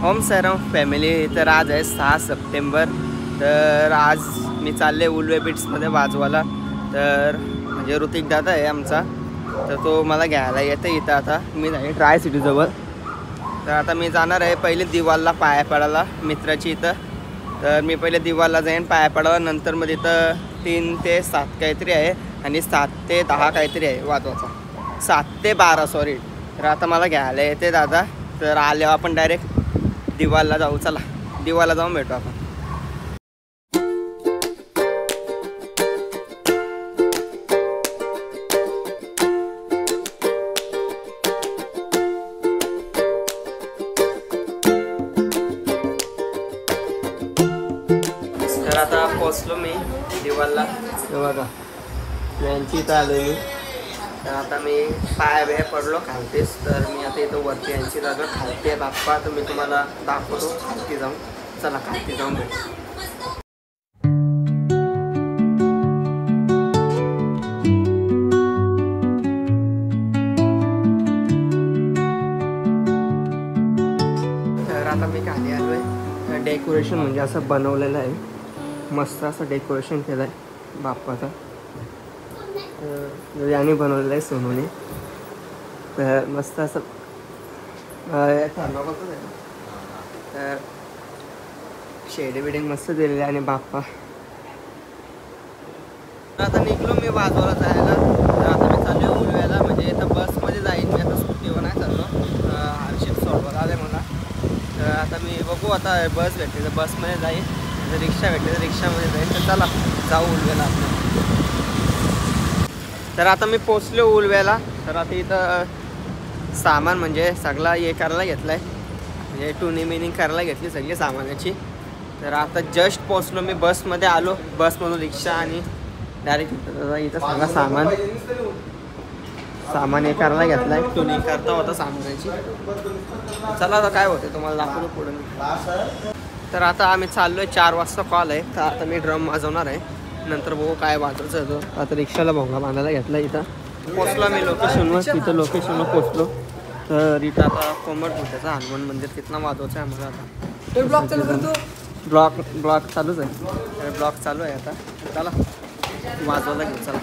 Home सॅरम family. तर आज आहे 6 सप्टेंबर. तर आज मी चालले उल्वे बीट्समध्ये वाजवायला. तर म्हणजे ऋतिक दादा आहे आमचा, तर तो मला घ्यायला येतं इथं. आता मी जाईल ट्राय सिटीजवळ. तर आता मी जाणार आहे पहिले दिवालला पाया पडायला मित्राची इथं. तर मी पहिले दिवालला जाईन पाया पडायला, नंतर मग इथं 3 ते 7 काहीतरी आहे आणि 7 ते 10 काहीतरी आहे वाजवायचा. 7 ते 12 सॉरी. तर आता मला घ्यायला येते दादा. तर आल्यावर आपण डायरेक्ट दिवालला जाऊ. चला दिवालला जाऊन भेटू आपण. तर आता पोचलो मी दिवालला. बघा यांची इथं आलो मी. तर आता मी पाया बिया पडलो खालतेच. तर मी आता इथं वरती यांची जागा खालती आहे बाप्पा. तर मी तुम्हाला दाखवतो खालती जाऊन. चला खालती जाऊन भेटू. तर आता मी खाली आलो आहे. डेकोरेशन म्हणजे असं बनवलेलं आहे, मस्त असं डेकोरेशन केलं आहे बाप्पाचं. याने बनवलेलं आहे सोनूने. तर मस्त असं तर शेड बिडिंग मस्त दिलेले आहे. आणि बाप्पा आता निघलो मी वाजवायला जायला. तर आता मी चाललो उलव्याला, म्हणजे इथं बसमध्ये जाईन मी. आता स्कूटीवर नाही चाललो, हर्षित सोडवायला आले मला. तर आता मी बघू आता बस भेटते तर बसमध्ये जाईन, जर रिक्षा भेटते तर रिक्षामध्ये जाईन. तर चला जाऊ उलव्याला आपण. तर आता मी पोचलो उलव्याला. तर आता इथं सामान म्हणजे सगळा हे करायला घेतला आहे, म्हणजे टुनी मिनिंग करायला घेतली सगळी सामानाची. तर आता जस्ट पोचलो मी, बसमध्ये आलो, बसमधून रिक्षा आणि डायरेक्ट इथं सगळं सामान हे करायला घेतलं आहे, टुनिंग करता होता सामानाची. चला आता काय होते तुम्हाला दाखवतो पुढे. तर आता आम्ही चाललो आहे, 4 वाजता कॉल आहे. तर आता मी ड्रम वाजवणार आहे, नंतर बघू काय वाजवायचं होतं. आता रिक्षाला भोंगा बांधायला घेतला. इथं पोचलो मी लोकेशनवर. तिथं लोकेशनवर पोचलो. तर इथं आता कोमटभुट्याचं हनुमान मंदिर तिथनं वाजवायचं आहे आम्हाला. आता ब्लॉक चालू करतो. ब्लॉक चालूच आहे. ब्लॉक चालू आहे आता. चला वाजवायला घेऊ. चला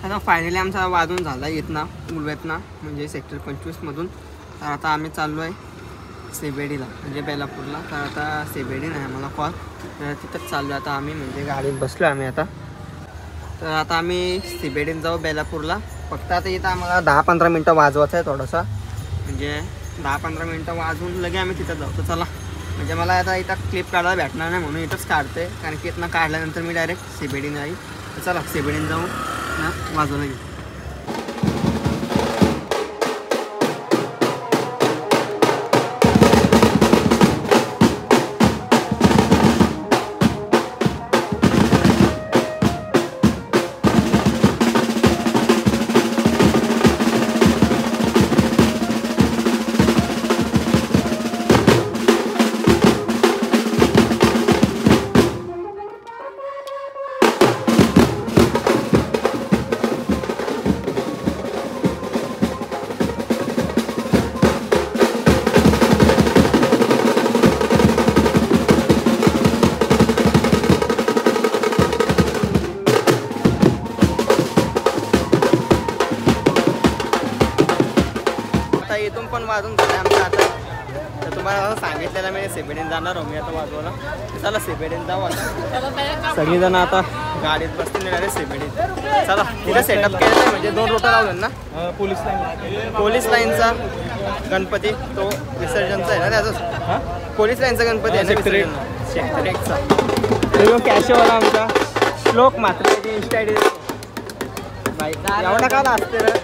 आता फायनली आमचा वाजून झाला इथना उलव्यातना म्हणजे सेक्टर 25मधून. तर आता आम्ही चाललो आहे सेबेडीला म्हणजे बेलापूरला. तर आता सेबेडी नाही आम्हाला कॉल, तर तिथंच चाललो आहे आता आम्ही म्हणजे गाडीत बसलो आम्ही आता. तर आता आम्ही सेबेडीत जाऊ बेलापूरला. फक्त आता इथं आम्हाला 10-15 मिनटं वाजवायचं आहे थोडंसं, म्हणजे 10-15 मिनटं वाजवून लगे आम्ही तिथं जाऊ. तर चला, म्हणजे मला आता इथं क्लिप काढायला भेटणार नाही म्हणून इथंच काढते, कारण की इथनं काढल्यानंतर मी डायरेक्ट सेबेडीन जाईल. तर चला सेबेडीन जाऊ ना वाजवलं घेऊ. इथून पण वाजून झालं आमचं आता. तर तुम्हाला असं सांगितलेलं मी सेबेडीन जाणार हो मी आता वाजवायला. चला सेबेडीन जाऊ आता. सगळीजण आता गाडीत बसतील डायरेक्ट सेबेडीन. चला तिथे सेटअप केलेलं आहे म्हणजे 2 रोटर लावले ना. पोलीस लाईनचा गणपती तो विसर्जनचा आहे ना त्याचं. पोलीस लाईनचा गणपती आहे ना सेक्टर 1चा. कॅशेवाला आमचा श्लोक मात्र त्याची इंस्टा आय डी बाई एवढा काला असते रे.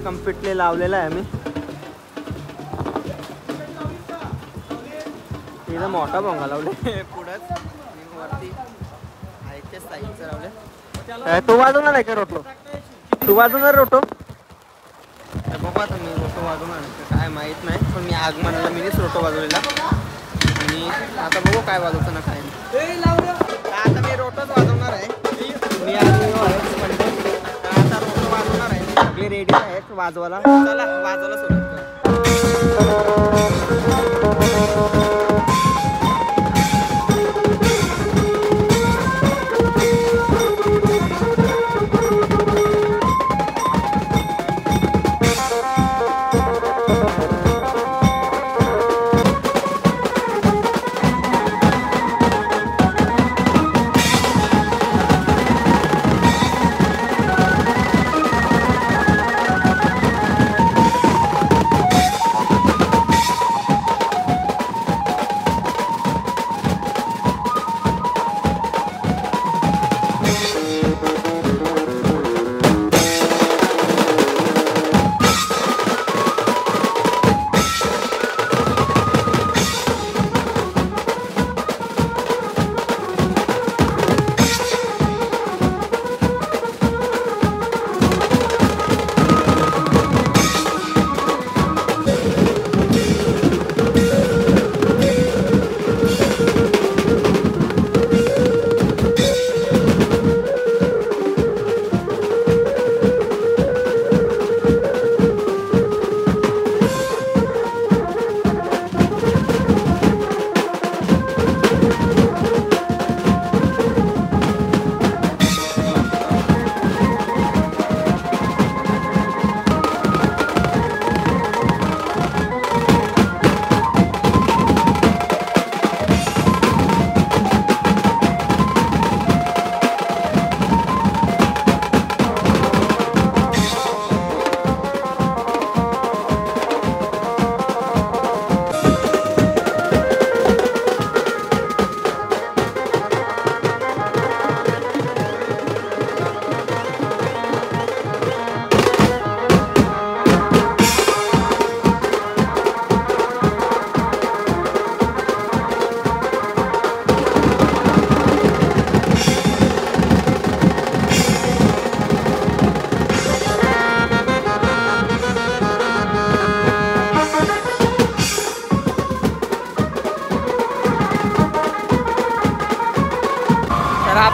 कम्प्लिटली लावलेला आहे आम्ही. तिथं मोठा भोंगा लावले पुढंच वरती आयच्या साईडचं लावले. तू वाजवणार आहे का रोटो? तू वाजवणार रोटो? बघा आता मी रोटो वाजवणार काय माहीत नाही, पण मी आगमनाला मीच रोटो वाजवलेला आणि आता बघू काय वाजवतं ना काय नाही. आता मी रोटोच वाजवणार आहे. मी आता रोटो वाजवणार आहे. सगळे रेडी आहेत वाजवायला. चला वाजवायला सुरुवात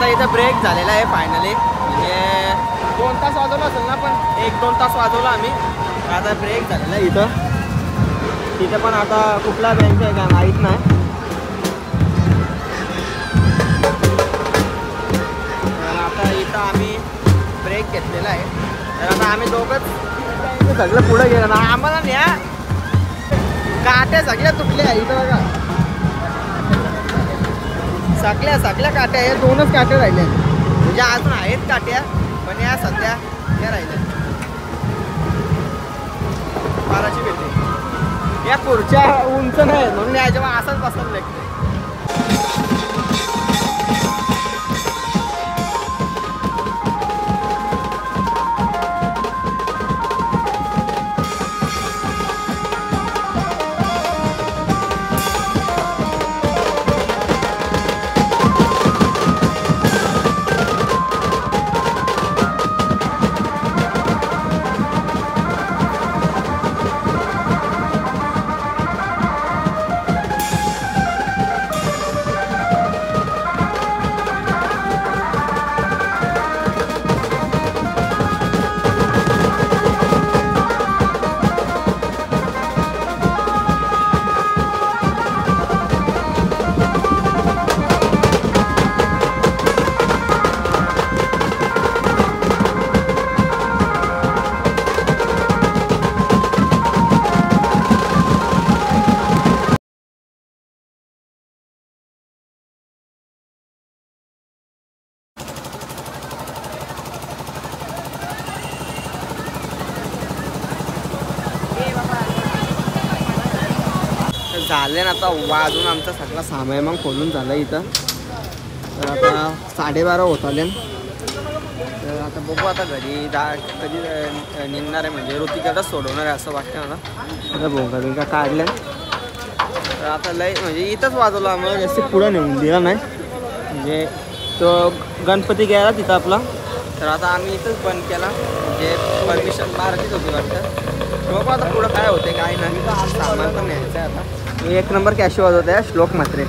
आता इथं ब्रेक झालेला आहे फायनली. म्हणजे 2 तास वाजवलं असेल ना, पण 1-2 तास वाजवलं आम्ही. आता ब्रेक झालेला आहे इथं. तिथे पण आता कुठला बँक आहे का माहीत नाही. तर आता इथं आम्ही ब्रेक घेतलेला आहे. तर आता आम्ही दोघंच सगळं पुढे गेलं ना. आम्हाला न्या काट्या सगळ्या तुटल्या इथं बघा. सगळ्या काट्या, या 2च काट्या राहिल्या. म्हणजे अजून आहेत काट्या, पण या सध्या त्या राहिल्या. बाराची भेटते. या खुर्च्या उंच नाही म्हणून या जेव्हा असाच बसायला लागते. झाले ना आता वाजून आमचा सगळा सामान मग खोलून झालं इथं. तर आता 12:30 होत आले. तर आता बघू आता घरी कधी निघणार आहे. म्हणजे ऋतिकाच सोडवणार आहे असं वाटतं मला. आता भोंगा काढल्या. तर आता लय म्हणजे इथंच वाजवलं आम्हाला, जास्त पुढं नेऊन दिला नाही. म्हणजे तो गणपती गेला तिथं आपला. तर आता आम्ही इथंच बंद केला. म्हणजे परमिशन मारतीच होती वाटतं. बघू आता पुढं काय होते काय नाही. सामान पण न्यायचं आहे आता. 1 नंबर कॅश वाजवत आहे श्लोक म्हात्रे.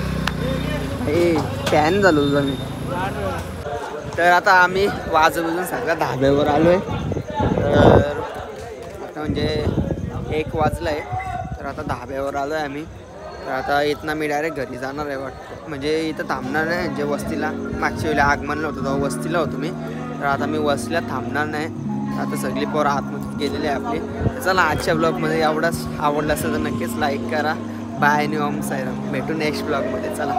हे फॅन झालो तुझा मी. तर आता आम्ही वाजवून सगळ्या धाब्यावर आलो आहे. तर आता म्हणजे 1 वाजलं आहे. तर आता धाब्यावर आलो आहे आम्ही. तर आता इथनं मी डायरेक्ट घरी जाणार आहे वाटतं. म्हणजे इथं थांबणार नाही. म्हणजे वस्तीला मागच्या वेळेला आगमनला होतो तेव्हा वस्तीला होतो मी. तर आता मी वस्तीला थांबणार नाही. आता सगळी पोरं आतमध्ये गेलेली आहे आपली. तर चला आजच्या ब्लॉगमध्ये एवढाच. आवडलं असेल तर नक्कीच लाईक करा. बाय आणि ओम साईराम. भेटू नेक्स्ट ब्लॉगमध्ये. चला.